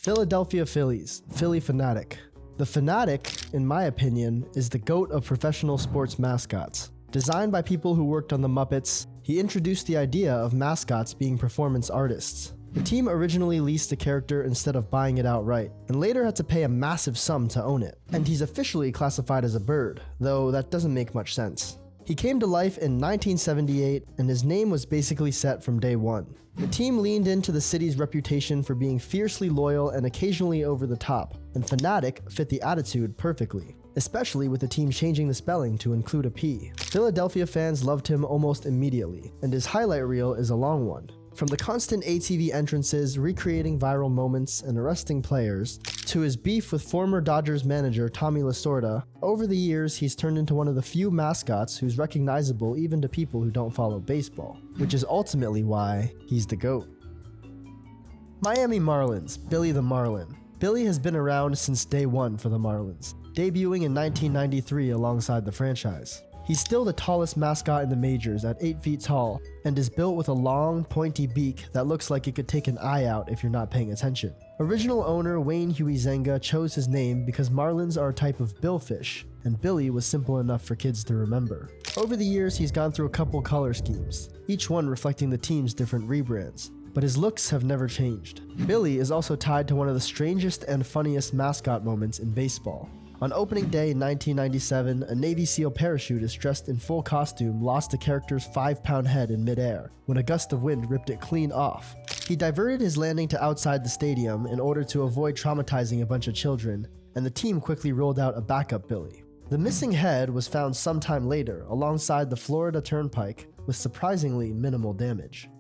Philadelphia Phillies, Phillie Phanatic. The Phanatic, in my opinion, is the GOAT of professional sports mascots. Designed by people who worked on the Muppets, he introduced the idea of mascots being performance artists. The team originally leased the character instead of buying it outright, and later had to pay a massive sum to own it. And he's officially classified as a bird, though that doesn't make much sense. He came to life in 1978, and his name was basically set from day one. The team leaned into the city's reputation for being fiercely loyal and occasionally over the top, and Phanatic fit the attitude perfectly, especially with the team changing the spelling to include a P. Philadelphia fans loved him almost immediately, and his highlight reel is a long one. From the constant ATV entrances, recreating viral moments, and arresting players, to his beef with former Dodgers manager Tommy Lasorda, over the years he's turned into one of the few mascots who's recognizable even to people who don't follow baseball, which is ultimately why he's the GOAT. Miami Marlins, Billy the Marlin. Billy has been around since day one for the Marlins, debuting in 1993 alongside the franchise. He's still the tallest mascot in the majors at 8 feet tall, and is built with a long, pointy beak that looks like it could take an eye out if you're not paying attention. Original owner Wayne Huey Zenga chose his name because Marlins are a type of billfish, and Billy was simple enough for kids to remember. Over the years, he's gone through a couple color schemes, each one reflecting the team's different rebrands, but his looks have never changed. Billy is also tied to one of the strangest and funniest mascot moments in baseball. On opening day in 1997, a Navy SEAL parachutist dressed in full costume lost the character's 5-pound head in midair when a gust of wind ripped it clean off. He diverted his landing to outside the stadium in order to avoid traumatizing a bunch of children, and the team quickly rolled out a backup Billy. The missing head was found sometime later alongside the Florida Turnpike with surprisingly minimal damage.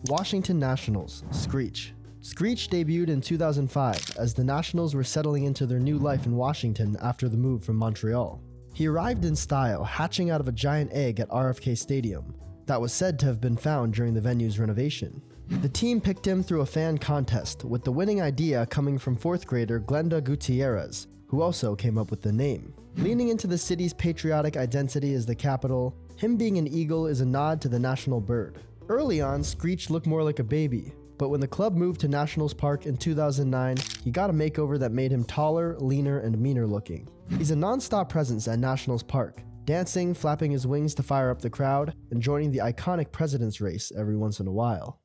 Washington Nationals, Screech. Screech debuted in 2005 as the Nationals were settling into their new life in Washington after the move from Montreal. He arrived in style, hatching out of a giant egg at RFK Stadium that was said to have been found during the venue's renovation. The team picked him through a fan contest, with the winning idea coming from 4th grader Glenda Gutierrez, who also came up with the name. Leaning into the city's patriotic identity as the capital, him being an eagle is a nod to the national bird. Early on, Screech looked more like a baby, but when the club moved to Nationals Park in 2009, he got a makeover that made him taller, leaner, and meaner looking. He's a non-stop presence at Nationals Park, dancing, flapping his wings to fire up the crowd, and joining the iconic President's Race every once in a while.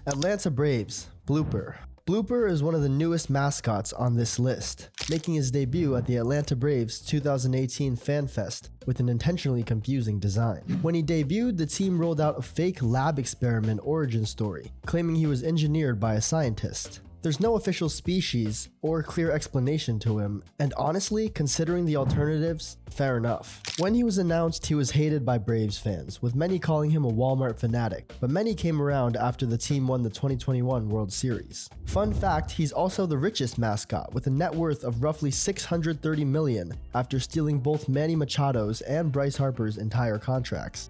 Atlanta Braves, Blooper. Blooper is one of the newest mascots on this list, making his debut at the Atlanta Braves 2018 Fan Fest with an intentionally confusing design. When he debuted, the team rolled out a fake lab experiment origin story, claiming he was engineered by a scientist. There's no official species or clear explanation to him, and honestly, considering the alternatives, fair enough. When he was announced, he was hated by Braves fans, with many calling him a Walmart fanatic, but many came around after the team won the 2021 World Series. Fun fact, he's also the richest mascot, with a net worth of roughly $630 million after stealing both Manny Machado's and Bryce Harper's entire contracts.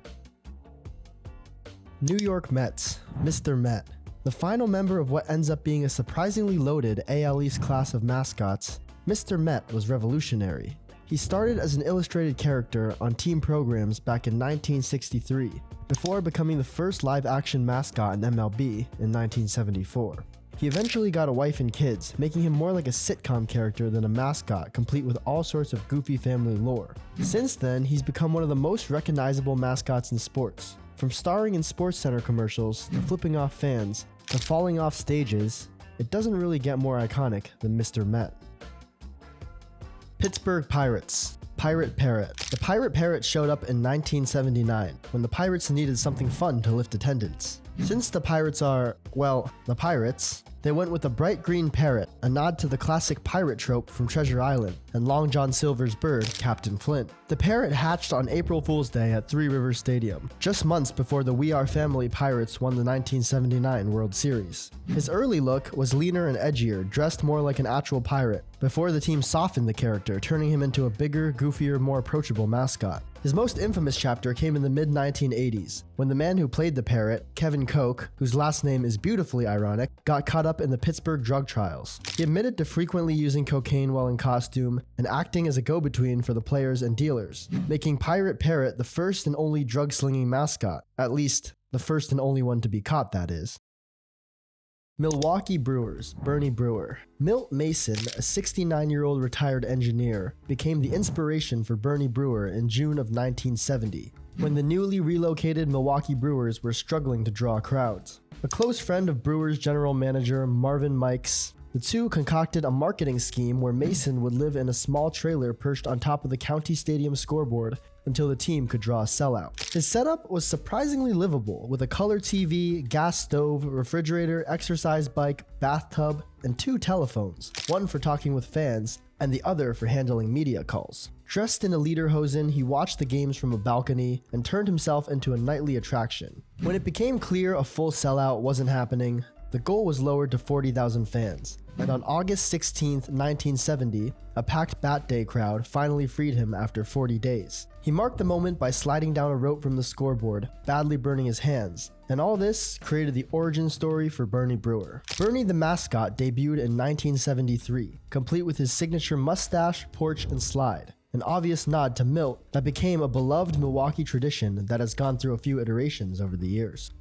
New York Mets, Mr. Met. The final member of what ends up being a surprisingly loaded AL East class of mascots, Mr. Met was revolutionary. He started as an illustrated character on team programs back in 1963, before becoming the first live-action mascot in MLB in 1974. He eventually got a wife and kids, making him more like a sitcom character than a mascot, complete with all sorts of goofy family lore. Since then, he's become one of the most recognizable mascots in sports. From starring in SportsCenter commercials, to flipping off fans, to falling off stages, it doesn't really get more iconic than Mr. Met. Pittsburgh Pirates, Pirate Parrot. The Pirate Parrot showed up in 1979, when the Pirates needed something fun to lift attendance. Since the Pirates are, well, the Pirates, they went with a bright green parrot, a nod to the classic pirate trope from Treasure Island, and Long John Silver's bird, Captain Flint. The parrot hatched on April Fool's Day at Three Rivers Stadium, just months before the We Are Family Pirates won the 1979 World Series. His early look was leaner and edgier, dressed more like an actual pirate, before the team softened the character, turning him into a bigger, goofier, more approachable mascot. His most infamous chapter came in the mid-1980s, when the man who played the parrot, Kevin Koch, whose last name is beautifully ironic, got caught up in the Pittsburgh drug trials. He admitted to frequently using cocaine while in costume and acting as a go-between for the players and dealers, making Pirate Parrot the first and only drug-slinging mascot, at least, the first and only one to be caught, that is. Milwaukee Brewers, Bernie Brewer. Milt Mason, a 69-year-old retired engineer, became the inspiration for Bernie Brewer in June of 1970, when the newly relocated Milwaukee Brewers were struggling to draw crowds. A close friend of Brewers general manager Marvin Mikes, the two concocted a marketing scheme where Mason would live in a small trailer perched on top of the county stadium scoreboard until the team could draw a sellout. His setup was surprisingly livable, with a color TV, gas stove, refrigerator, exercise bike, bathtub, and 2 telephones, one for talking with fans and the other for handling media calls. Dressed in a lederhosen, he watched the games from a balcony and turned himself into a nightly attraction. When it became clear a full sellout wasn't happening, the goal was lowered to 40,000 fans, and on August 16, 1970, a packed Bat Day crowd finally freed him after 40 days. He marked the moment by sliding down a rope from the scoreboard, badly burning his hands, and all this created the origin story for Bernie Brewer. Bernie the mascot debuted in 1973, complete with his signature mustache, porch, and slide, an obvious nod to Milt that became a beloved Milwaukee tradition that has gone through a few iterations over the years.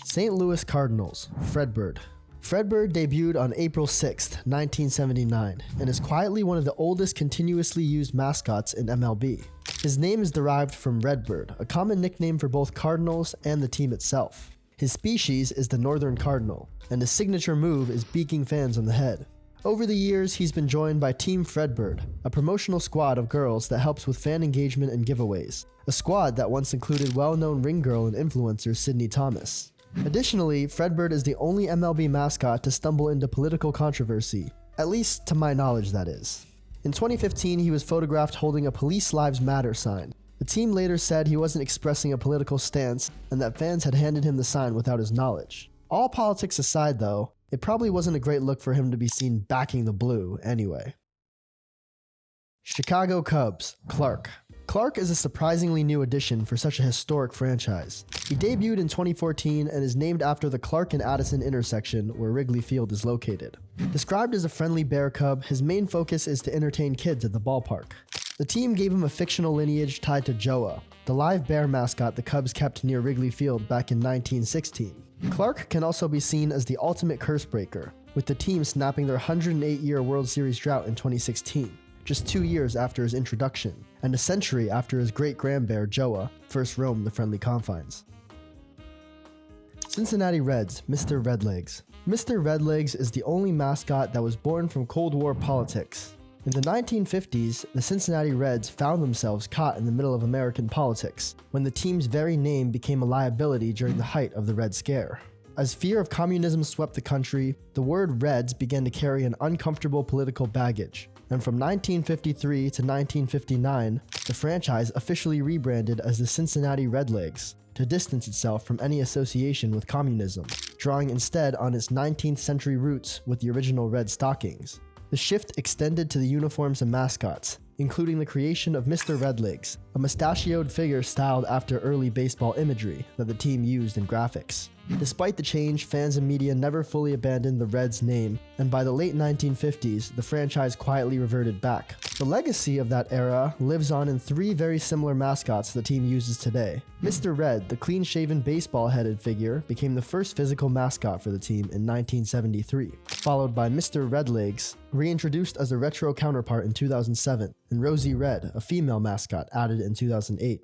St. Louis Cardinals, Fredbird. Fredbird debuted on April 6, 1979, and is quietly one of the oldest continuously used mascots in MLB. His name is derived from Redbird, a common nickname for both Cardinals and the team itself. His species is the Northern Cardinal, and his signature move is beaking fans on the head. Over the years, he's been joined by Team Fredbird, a promotional squad of girls that helps with fan engagement and giveaways, a squad that once included well-known ring girl and influencer Sydney Thomas. Additionally, Fredbird is the only MLB mascot to stumble into political controversy, at least to my knowledge that is. In 2015, he was photographed holding a Police Lives Matter sign. The team later said he wasn't expressing a political stance and that fans had handed him the sign without his knowledge. All politics aside though, it probably wasn't a great look for him to be seen backing the blue anyway. Chicago Cubs, Clark. Clark is a surprisingly new addition for such a historic franchise. He debuted in 2014 and is named after the Clark and Addison intersection where Wrigley Field is located. Described as a friendly bear cub, his main focus is to entertain kids at the ballpark. The team gave him a fictional lineage tied to Joa, the live bear mascot the Cubs kept near Wrigley Field back in 1916. Clark can also be seen as the ultimate curse breaker, with the team snapping their 108-year World Series drought in 2016. Just 2 years after his introduction, and a century after his great-grandbear Joa first roamed the friendly confines. Cincinnati Reds, Mr. Redlegs. Mr. Redlegs is the only mascot that was born from Cold War politics. In the 1950s, the Cincinnati Reds found themselves caught in the middle of American politics, when the team's very name became a liability during the height of the Red Scare. As fear of communism swept the country, the word Reds began to carry an uncomfortable political baggage. And from 1953 to 1959, the franchise officially rebranded as the Cincinnati Redlegs to distance itself from any association with communism, drawing instead on its 19th century roots with the original Red Stockings. The shift extended to the uniforms and mascots, including the creation of Mr. Redlegs, a mustachioed figure styled after early baseball imagery that the team used in graphics. Despite the change, fans and media never fully abandoned the Reds name, and by the late 1950s, the franchise quietly reverted back. The legacy of that era lives on in 3 very similar mascots the team uses today. Mr. Red, the clean-shaven baseball-headed figure, became the first physical mascot for the team in 1973, followed by Mr. Redlegs, reintroduced as a retro counterpart in 2007, and Rosie Red, a female mascot, added in 2008.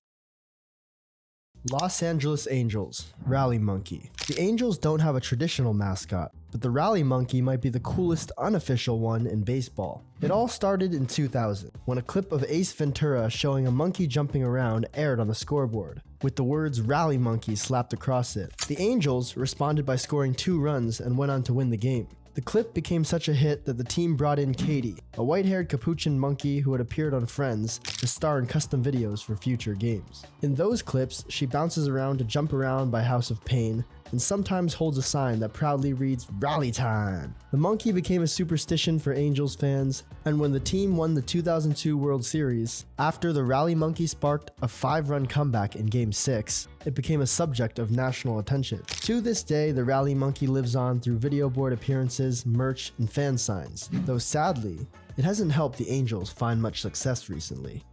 Los Angeles Angels, Rally Monkey. The Angels don't have a traditional mascot, but the Rally Monkey might be the coolest unofficial one in baseball. It all started in 2000, when a clip of Ace Ventura showing a monkey jumping around aired on the scoreboard, with the words Rally Monkey slapped across it. The Angels responded by scoring 2 runs and went on to win the game. The clip became such a hit that the team brought in Katie, a white-haired capuchin monkey who had appeared on Friends, to star in custom videos for future games. In those clips, she bounces around to jump around by House of Pain, and sometimes holds a sign that proudly reads, "Rally Time!" The monkey became a superstition for Angels fans, and when the team won the 2002 World Series, after the Rally Monkey sparked a 5-run comeback in Game 6, it became a subject of national attention. To this day, the Rally Monkey lives on through video board appearances, merch, and fan signs, though sadly, it hasn't helped the Angels find much success recently.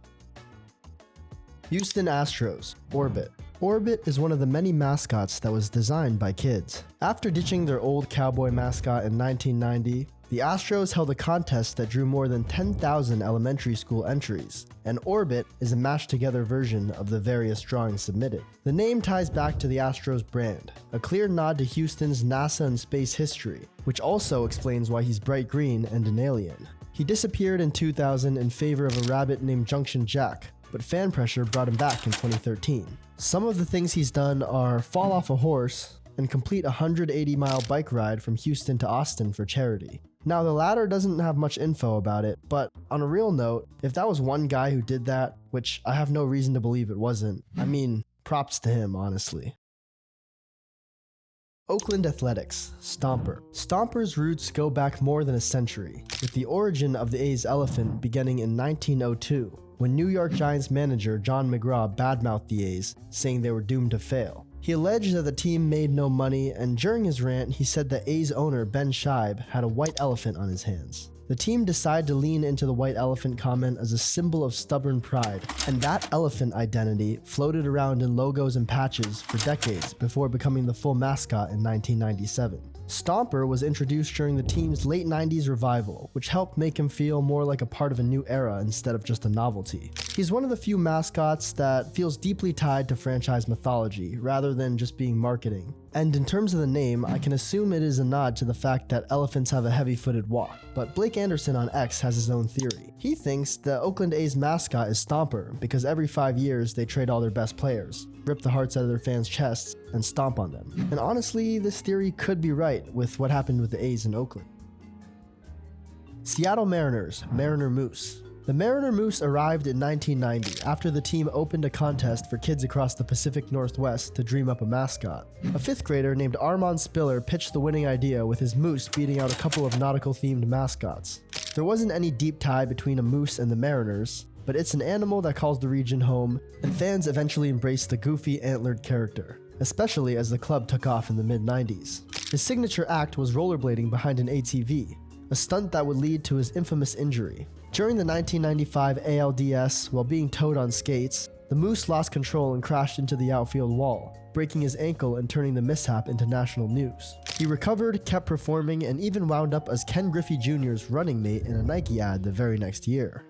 Houston Astros, Orbit. Orbit is one of the many mascots that was designed by kids. After ditching their old cowboy mascot in 1990, the Astros held a contest that drew more than 10,000 elementary school entries, and Orbit is a mashed-together version of the various drawings submitted. The name ties back to the Astros brand, a clear nod to Houston's NASA and space history, which also explains why he's bright green and an alien. He disappeared in 2000 in favor of a rabbit named Junction Jack, but fan pressure brought him back in 2013. Some of the things he's done are fall off a horse and complete a 180-mile bike ride from Houston to Austin for charity. Now, the latter doesn't have much info about it, but on a real note, if that was one guy who did that, which I have no reason to believe it wasn't, I mean, props to him, honestly. Oakland Athletics, Stomper. Stomper's roots go back more than a century, with the origin of the A's elephant beginning in 1902, when New York Giants manager John McGraw badmouthed the A's, saying they were doomed to fail. He alleged that the team made no money, and during his rant, he said that A's owner Ben Scheib had a white elephant on his hands. The team decided to lean into the white elephant comment as a symbol of stubborn pride, and that elephant identity floated around in logos and patches for decades before becoming the full mascot in 1997. Stomper was introduced during the team's late 90s revival, which helped make him feel more like a part of a new era instead of just a novelty. He's one of the few mascots that feels deeply tied to franchise mythology, rather than just being marketing. And in terms of the name, I can assume it is a nod to the fact that elephants have a heavy-footed walk, but Blake Anderson on X has his own theory. He thinks the Oakland A's mascot is Stomper because every 5 years they trade all their best players, rip the hearts out of their fans' chests, and stomp on them. And honestly, this theory could be right with what happened with the A's in Oakland. Seattle Mariners, Mariner Moose. The Mariner Moose arrived in 1990 after the team opened a contest for kids across the Pacific Northwest to dream up a mascot. A fifth grader named Armand Spiller pitched the winning idea with his moose beating out a couple of nautical-themed mascots. There wasn't any deep tie between a moose and the Mariners, but it's an animal that calls the region home, and fans eventually embraced the goofy antlered character, especially as the club took off in the mid-90s. His signature act was rollerblading behind an ATV, a stunt that would lead to his infamous injury. During the 1995 ALDS, while being towed on skates, the Moose lost control and crashed into the outfield wall, breaking his ankle and turning the mishap into national news. He recovered, kept performing, and even wound up as Ken Griffey Jr.'s running mate in a Nike ad the very next year.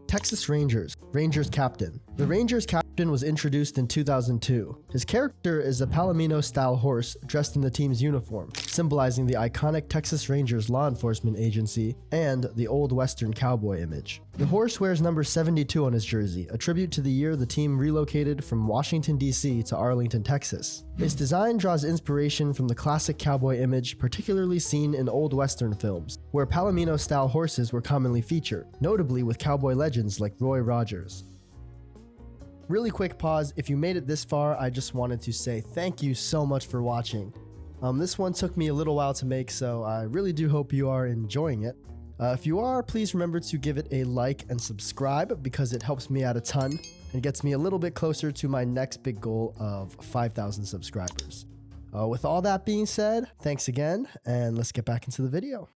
Texas Rangers, Rangers captain. The Rangers captain was introduced in 2002. His character is a Palomino-style horse dressed in the team's uniform, symbolizing the iconic Texas Rangers law enforcement agency and the old Western cowboy image. The horse wears number 72 on his jersey, a tribute to the year the team relocated from Washington, D.C. to Arlington, Texas. Its design draws inspiration from the classic cowboy image particularly seen in old Western films, where Palomino-style horses were commonly featured, notably with cowboy legends like Roy Rogers. Really quick pause, if you made it this far, I just wanted to say thank you so much for watching. This one took me a little while to make, so I really do hope you are enjoying it. If you are, please remember to give it a like and subscribe because it helps me out a ton and gets me a little bit closer to my next big goal of 5,000 subscribers. With all that being said, thanks again, and let's get back into the video.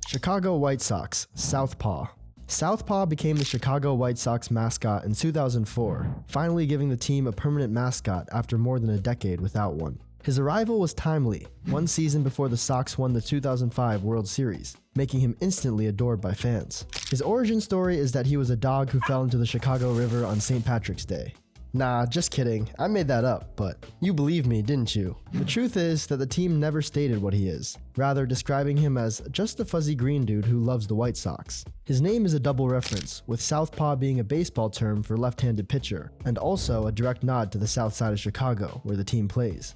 Chicago White Sox, Southpaw. Southpaw became the Chicago White Sox mascot in 2004, finally giving the team a permanent mascot after more than a decade without one. His arrival was timely, one season before the Sox won the 2005 World Series, making him instantly adored by fans. His origin story is that he was a dog who fell into the Chicago River on St. Patrick's Day. Nah, just kidding, I made that up, but you believe me, didn't you? The truth is that the team never stated what he is, rather describing him as just a fuzzy green dude who loves the White Sox. His name is a double reference, with Southpaw being a baseball term for left-handed pitcher, and also a direct nod to the south side of Chicago, where the team plays.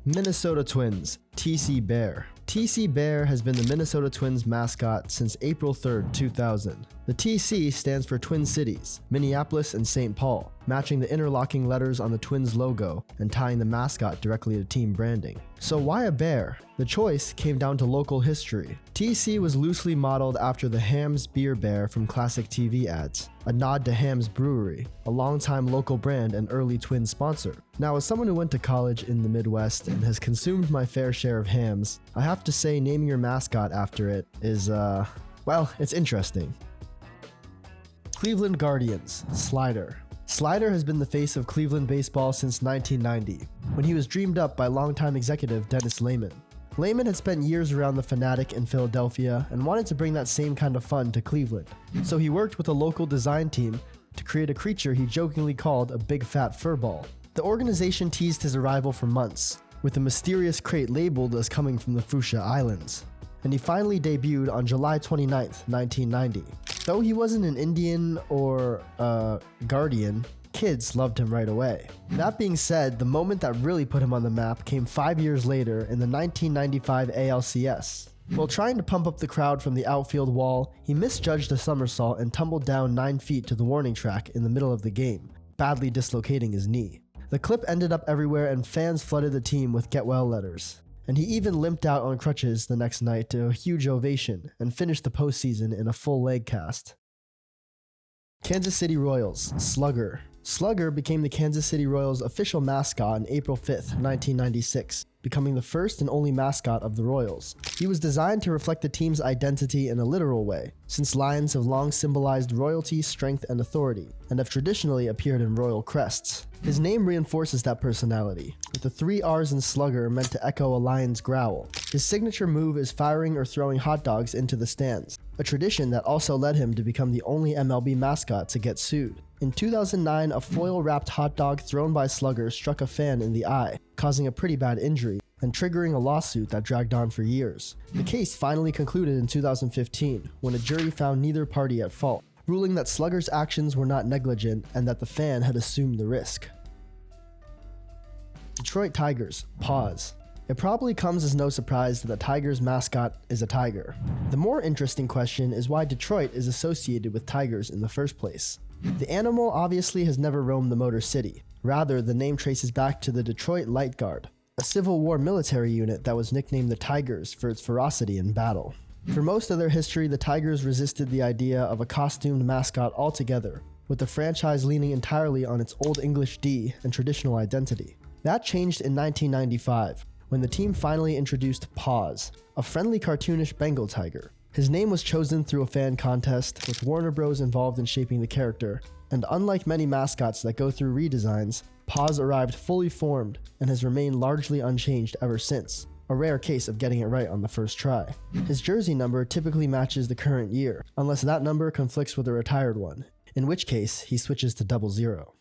Minnesota Twins, TC Bear. TC Bear has been the Minnesota Twins mascot since April 3rd, 2000. The TC stands for Twin Cities, Minneapolis and St. Paul, matching the interlocking letters on the Twins logo and tying the mascot directly to team branding. So why a bear? The choice came down to local history. TC was loosely modeled after the Hamm's Beer Bear from classic TV ads, a nod to Hamm's Brewery, a longtime local brand and early Twins sponsor. Now, as someone who went to college in the Midwest and has consumed my fair share of hams, I have to say naming your mascot after it is, well, it's interesting. Cleveland Guardians, Slider. Slider has been the face of Cleveland baseball since 1990, when he was dreamed up by longtime executive Dennis Lehman. Lehman had spent years around the Phanatic in Philadelphia and wanted to bring that same kind of fun to Cleveland. So he worked with a local design team to create a creature he jokingly called a big fat furball. The organization teased his arrival for months, with a mysterious crate labeled as coming from the Fuchsia Islands. And he finally debuted on July 29, 1990. Though he wasn't an Indian or Guardian, kids loved him right away. That being said, the moment that really put him on the map came 5 years later in the 1995 ALCS. While trying to pump up the crowd from the outfield wall, he misjudged a somersault and tumbled down 9 feet to the warning track in the middle of the game, badly dislocating his knee. The clip ended up everywhere and fans flooded the team with get well letters. And he even limped out on crutches the next night to a huge ovation and finished the postseason in a full leg cast. Kansas City Royals, Sluggerrr. Sluggerrr became the Kansas City Royals' official mascot on April 5, 1996, becoming the first and only mascot of the Royals. He was designed to reflect the team's identity in a literal way, since lions have long symbolized royalty, strength, and authority, and have traditionally appeared in royal crests. His name reinforces that personality, with the 3 R's in Sluggerrr meant to echo a lion's growl. His signature move is firing or throwing hot dogs into the stands, a tradition that also led him to become the only MLB mascot to get sued. In 2009, a foil-wrapped hot dog thrown by Sluggerrr struck a fan in the eye, causing a pretty bad injury, and triggering a lawsuit that dragged on for years. The case finally concluded in 2015, when a jury found neither party at fault, ruling that Sluggerr's actions were not negligent and that the fan had assumed the risk. Detroit Tigers, Paws. It probably comes as no surprise that the Tigers' mascot is a tiger. The more interesting question is why Detroit is associated with tigers in the first place. The animal obviously has never roamed the Motor City. Rather, the name traces back to the Detroit Light Guard, a Civil War military unit that was nicknamed the Tigers for its ferocity in battle. For most of their history, the Tigers resisted the idea of a costumed mascot altogether, with the franchise leaning entirely on its Old English D and traditional identity. That changed in 1995, when the team finally introduced Paws, a friendly cartoonish Bengal tiger. His name was chosen through a fan contest, with Warner Bros. Involved in shaping the character, and unlike many mascots that go through redesigns, Paws arrived fully formed and has remained largely unchanged ever since, a rare case of getting it right on the first try. His jersey number typically matches the current year, unless that number conflicts with a retired one, in which case he switches to 00.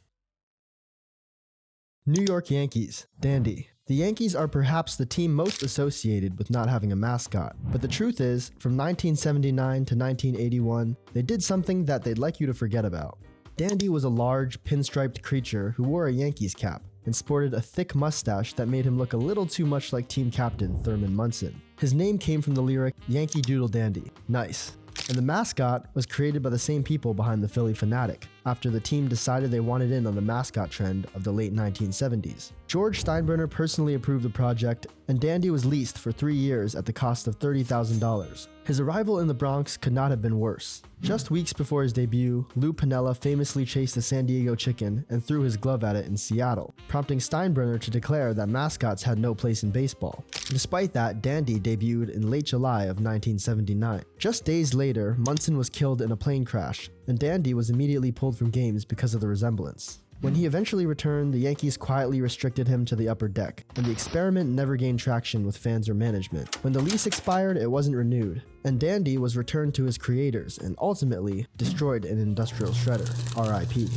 New York Yankees, Dandy. The Yankees are perhaps the team most associated with not having a mascot, but the truth is, from 1979 to 1981, they did something that they'd like you to forget about. Dandy was a large, pinstriped creature who wore a Yankees cap and sported a thick mustache that made him look a little too much like team captain Thurman Munson. His name came from the lyric, "Yankee Doodle Dandy." Nice. And the mascot was created by the same people behind the Phillie Phanatic, after the team decided they wanted in on the mascot trend of the late 1970s. George Steinbrenner personally approved the project, and Dandy was leased for 3 years at the cost of $30,000. His arrival in the Bronx could not have been worse. Just weeks before his debut, Lou Piniella famously chased a San Diego chicken and threw his glove at it in Seattle, prompting Steinbrenner to declare that mascots had no place in baseball. Despite that, Dandy debuted in late July of 1979. Just days later, Munson was killed in a plane crash, and Dandy was immediately pulled from games because of the resemblance. When he eventually returned, the Yankees quietly restricted him to the upper deck, and the experiment never gained traction with fans or management. When the lease expired, it wasn't renewed, and Dandy was returned to his creators and ultimately destroyed in an industrial shredder, RIP.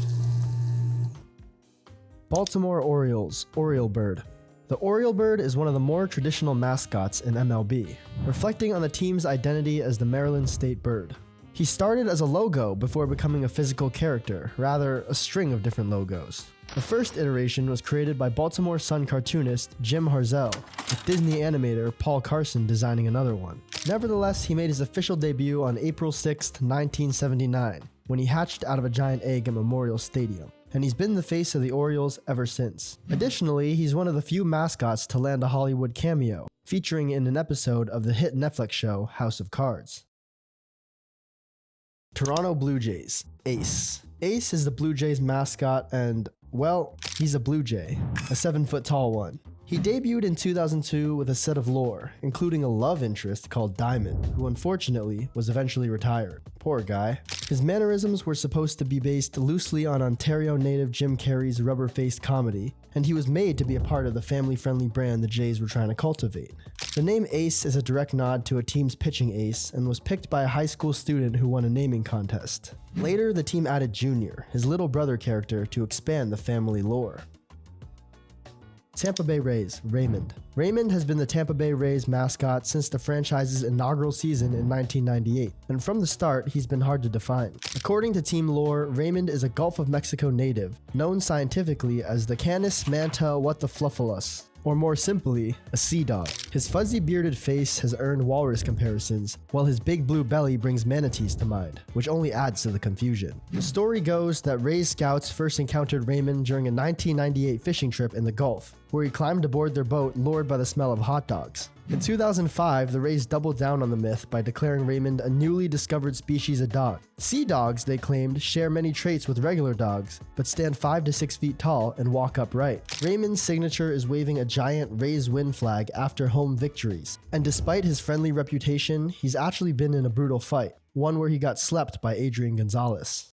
Baltimore Orioles, Oriole Bird. The Oriole Bird is one of the more traditional mascots in MLB, reflecting on the team's identity as the Maryland state bird. He started as a logo before becoming a physical character, rather a string of different logos. The first iteration was created by Baltimore Sun cartoonist Jim Harzell, with Disney animator Paul Carson designing another one. Nevertheless, he made his official debut on April 6, 1979, when he hatched out of a giant egg at Memorial Stadium, and he's been the face of the Orioles ever since. Additionally, he's one of the few mascots to land a Hollywood cameo, featuring in an episode of the hit Netflix show House of Cards. Toronto Blue Jays, Ace. Ace is the Blue Jays mascot and, well, he's a Blue Jay, a 7-foot tall one. He debuted in 2002 with a set of lore, including a love interest called Diamond, who unfortunately was eventually retired. Poor guy. His mannerisms were supposed to be based loosely on Ontario native Jim Carrey's rubber-faced comedy, and he was made to be a part of the family-friendly brand the Jays were trying to cultivate. The name Ace is a direct nod to a team's pitching ace and was picked by a high school student who won a naming contest. Later, the team added Junior, his little brother character, to expand the family lore. Tampa Bay Rays, Raymond. Raymond has been the Tampa Bay Rays mascot since the franchise's inaugural season in 1998, and from the start, he's been hard to define. According to team lore, Raymond is a Gulf of Mexico native, known scientifically as the Canis manta whatthefluffalus, or more simply, a sea dog. His fuzzy bearded face has earned walrus comparisons, while his big blue belly brings manatees to mind, which only adds to the confusion. The story goes that Rays scouts first encountered Raymond during a 1998 fishing trip in the Gulf, where he climbed aboard their boat lured by the smell of hot dogs. In 2005, the Rays doubled down on the myth by declaring Raymond a newly discovered species of dog. Sea dogs, they claimed, share many traits with regular dogs, but stand 5 to 6 feet tall and walk upright. Raymond's signature is waving a giant Rays win flag after home victories, and despite his friendly reputation, he's actually been in a brutal fight, one where he got slept by Adrian Gonzalez.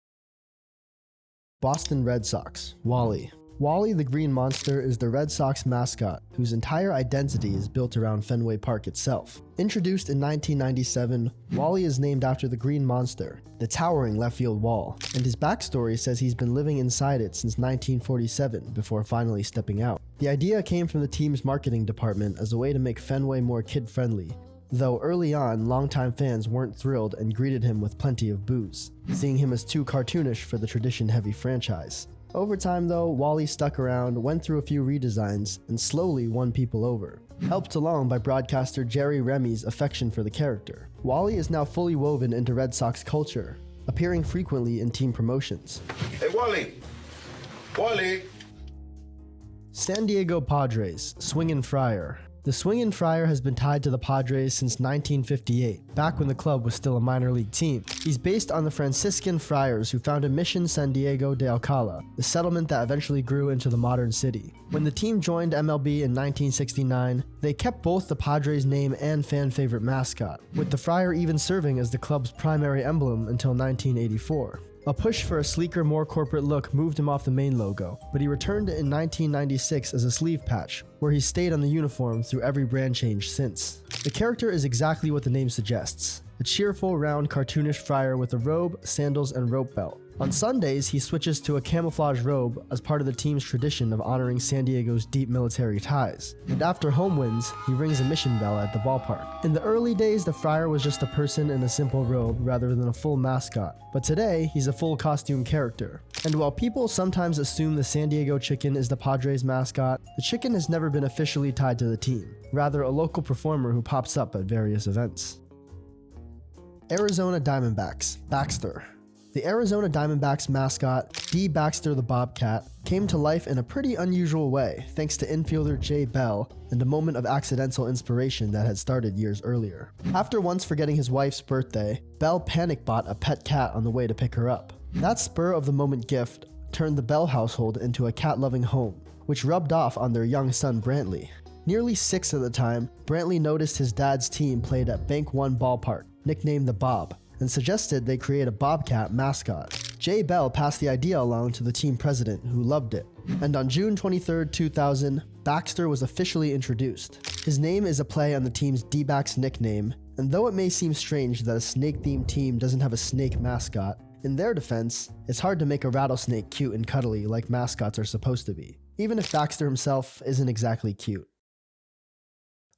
Boston Red Sox, Wally. Wally the Green Monster is the Red Sox mascot, whose entire identity is built around Fenway Park itself. Introduced in 1997, Wally is named after the Green Monster, the towering left field wall, and his backstory says he's been living inside it since 1947 before finally stepping out. The idea came from the team's marketing department as a way to make Fenway more kid-friendly, though early on, longtime fans weren't thrilled and greeted him with plenty of boos, seeing him as too cartoonish for the tradition-heavy franchise. Over time though, Wally stuck around, went through a few redesigns, and slowly won people over, helped along by broadcaster Jerry Remy's affection for the character. Wally is now fully woven into Red Sox culture, appearing frequently in team promotions. Hey Wally! Wally! San Diego Padres, Swingin' Friar. The Swingin' Friar has been tied to the Padres since 1958, back when the club was still a minor league team. He's based on the Franciscan Friars who founded Mission San Diego de Alcala, the settlement that eventually grew into the modern city. When the team joined MLB in 1969, they kept both the Padres name and fan favorite mascot, with the Friar even serving as the club's primary emblem until 1984. A push for a sleeker, more corporate look moved him off the main logo, but he returned in 1996 as a sleeve patch, where he stayed on the uniform through every brand change since. The character is exactly what the name suggests, a cheerful, round, cartoonish friar with a robe, sandals, and rope belt. On Sundays, he switches to a camouflage robe as part of the team's tradition of honoring San Diego's deep military ties. And after home wins, he rings a mission bell at the ballpark. In the early days, the friar was just a person in a simple robe rather than a full mascot, but today, he's a full costume character. And while people sometimes assume the San Diego Chicken is the Padres mascot, the chicken has never been officially tied to the team, rather a local performer who pops up at various events. Arizona Diamondbacks, Baxter. The Arizona Diamondbacks mascot, D. Baxter the Bobcat, came to life in a pretty unusual way thanks to infielder Jay Bell and a moment of accidental inspiration that had started years earlier. After once forgetting his wife's birthday, Bell panic bought a pet cat on the way to pick her up. That spur-of-the-moment gift turned the Bell household into a cat-loving home, which rubbed off on their young son Brantley. Nearly 6 at the time, Brantley noticed his dad's team played at Bank One Ballpark, nicknamed the Bob, and suggested they create a Bobcat mascot. Jay Bell passed the idea along to the team president, who loved it. And on June 23, 2000, Baxter was officially introduced. His name is a play on the team's D-backs nickname, and though it may seem strange that a snake-themed team doesn't have a snake mascot, in their defense, it's hard to make a rattlesnake cute and cuddly like mascots are supposed to be, even if Baxter himself isn't exactly cute.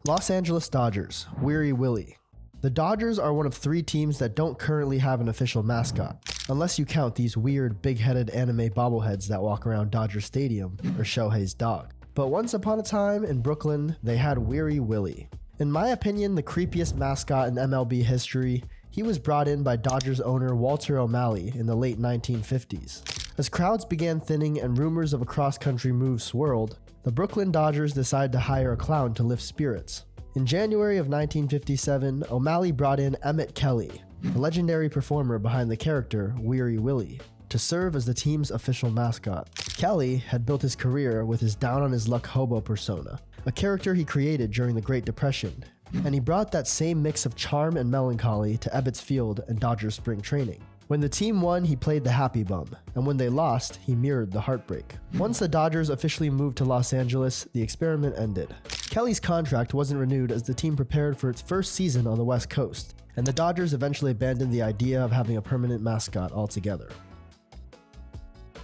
Los Angeles Dodgers, Weary Willie. The Dodgers are one of 3 teams that don't currently have an official mascot, unless you count these weird big-headed anime bobbleheads that walk around Dodger Stadium or Shohei's dog. But once upon a time in Brooklyn, they had Weary Willie. In my opinion, the creepiest mascot in MLB history, he was brought in by Dodgers owner Walter O'Malley in the late 1950s. As crowds began thinning and rumors of a cross-country move swirled, the Brooklyn Dodgers decided to hire a clown to lift spirits. In January of 1957, O'Malley brought in Emmett Kelly, the legendary performer behind the character Weary Willie, to serve as the team's official mascot. Kelly had built his career with his down-on-his-luck hobo persona, a character he created during the Great Depression, and he brought that same mix of charm and melancholy to Ebbets Field and Dodgers spring training. When the team won, he played the happy bum, and when they lost, he mirrored the heartbreak. Once the Dodgers officially moved to Los Angeles, the experiment ended. Kelly's contract wasn't renewed as the team prepared for its first season on the West Coast, and the Dodgers eventually abandoned the idea of having a permanent mascot altogether.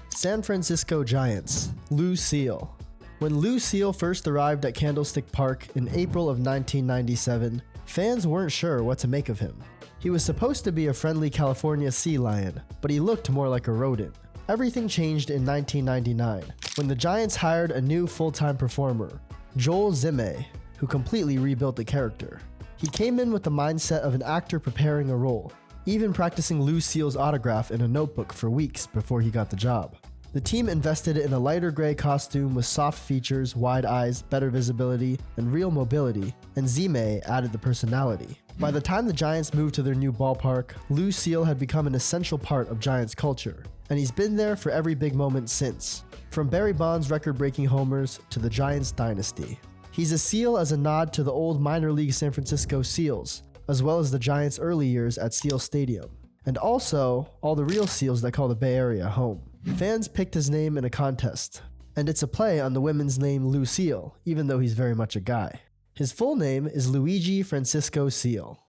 San Francisco Giants, Lou Seal. When Lou Seal first arrived at Candlestick Park in April of 1997, fans weren't sure what to make of him. He was supposed to be a friendly California sea lion, but he looked more like a rodent. Everything changed in 1999, when the Giants hired a new full-time performer, Joel Zime, who completely rebuilt the character. He came in with the mindset of an actor preparing a role, even practicing Lou Seal's autograph in a notebook for weeks before he got the job. The team invested in a lighter gray costume with soft features, wide eyes, better visibility, and real mobility, and Zime added the personality. By the time the Giants moved to their new ballpark, Lou Seal had become an essential part of Giants culture, and he's been there for every big moment since, from Barry Bonds' record-breaking homers to the Giants dynasty. He's a Seal as a nod to the old minor league San Francisco Seals, as well as the Giants' early years at Seal Stadium, and also all the real Seals that call the Bay Area home. Fans picked his name in a contest, and it's a play on the women's name Lou Seal, even though he's very much a guy. His full name is Luigi Francisco Seal.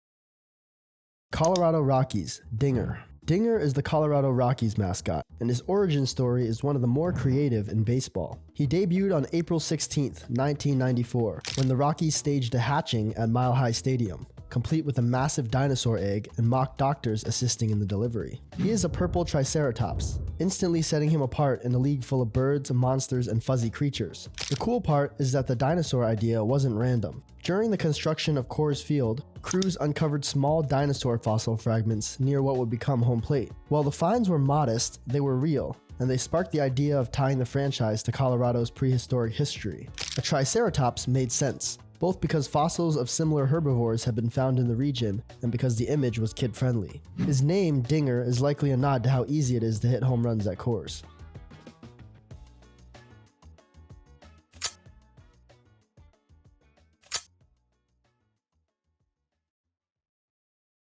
Colorado Rockies, Dinger. Dinger is the Colorado Rockies mascot, and his origin story is one of the more creative in baseball. He debuted on April 16, 1994, when the Rockies staged a hatching at Mile High Stadium, complete with a massive dinosaur egg and mock doctors assisting in the delivery. He is a purple triceratops, instantly setting him apart in a league full of birds, monsters, and fuzzy creatures. The cool part is that the dinosaur idea wasn't random. During the construction of Coors Field, crews uncovered small dinosaur fossil fragments near what would become home plate. While the finds were modest, they were real, and they sparked the idea of tying the franchise to Colorado's prehistoric history. A triceratops made sense, both because fossils of similar herbivores had been found in the region and because the image was kid-friendly. His name, Dinger, is likely a nod to how easy it is to hit home runs at Coors.